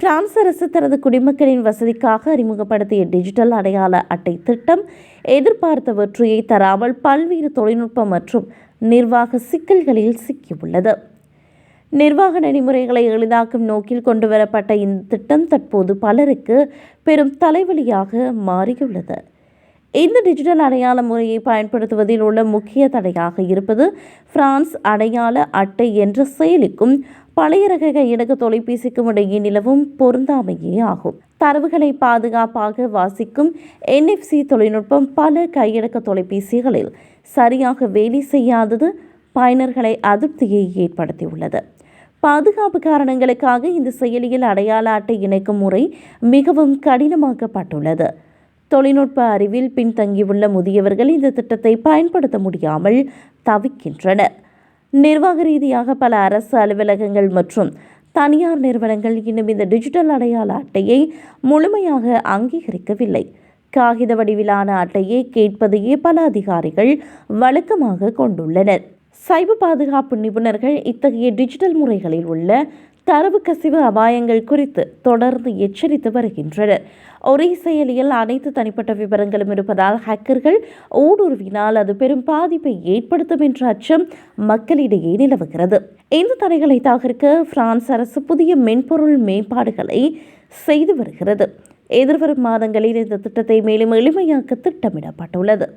France அரசு தனது குடிமக்களின் வசதிக்காக அறிமுகப்படுத்திய டிஜிட்டல் அடையாள அட்டை திட்டம் எதிர்பார்த்த வெற்றியை தராமல் பல்வேறு தொழில்நுட்ப மற்றும் நிர்வாக சிக்கல்களில் சிக்கியுள்ளது. நிர்வாக நெறிமுறைகளை எளிதாக்கும் நோக்கில் கொண்டுவரப்பட்ட இந்த திட்டம் தற்போது பலருக்கு பெரும் தலைவலியாக மாறியுள்ளது. இந்த டிஜிட்டல் அடையாள முறையை பயன்படுத்துவதில் உள்ள முக்கிய தடையாக இருப்பது பிரான்ஸ் அடையாள அட்டை என்ற செயலிக்கும் பழைய ரக கையடக்க தொலைபேசிக்கும் இடையே நிலவும் பொருந்தாமையே ஆகும். தரவுகளை பாதுகாப்பாக வாசிக்கும் NFC தொழில்நுட்பம் பல கையடக்க தொலைபேசிகளில் சரியாக வேலை செய்யாதது பயனர்களை அதிருப்தியை ஏற்படுத்தியுள்ளது. பாதுகாப்பு காரணங்களுக்காக இந்த செயலியில் அடையாள அட்டை இணைக்கும் முறை மிகவும் கடினமாக்கப்பட்டுள்ளது. தொழில்நுட்ப அறிவில் பின்தங்கியுள்ள முதியவர்கள் இந்த திட்டத்தை பயன்படுத்த முடியாமல் தவிக்கின்றனர். நிர்வாக ரீதியாக பல அரசு அலுவலகங்கள் மற்றும் தனியார் நிறுவனங்கள் இன்னும் இந்த டிஜிட்டல் அடையாள அட்டையை முழுமையாக அங்கீகரிக்கவில்லை. காகித வடிவிலான அட்டையை கேட்பதையே பல அதிகாரிகள் வழக்கமாக கொண்டுள்ளனர். சைபர் பாதுகாப்பு நிபுணர்கள் இத்தகைய டிஜிட்டல் முறைகளில் உள்ள தரவு கசிவு அபாயங்கள் குறித்து தொடர்ந்து எச்சரித்து வருகின்றனர். ஒரே செயலியில் அனைத்து தனிப்பட்ட விவரங்களும் இருப்பதால் ஹேக்கர்கள் ஊடுருவினால் அது பெரும் பாதிப்பை ஏற்படுத்தும் என்ற அச்சம் மக்களிடையே நிலவுகிறது. இந்த தடைகளை தகர்க்க பிரான்ஸ் அரசு புதிய மென்பொருள் மேம்பாடுகளை செய்து வருகிறது. எதிர்வரும் மாதங்களில் இந்த திட்டத்தை மேலும் எளிமையாக்க திட்டமிடப்பட்டுள்ளது.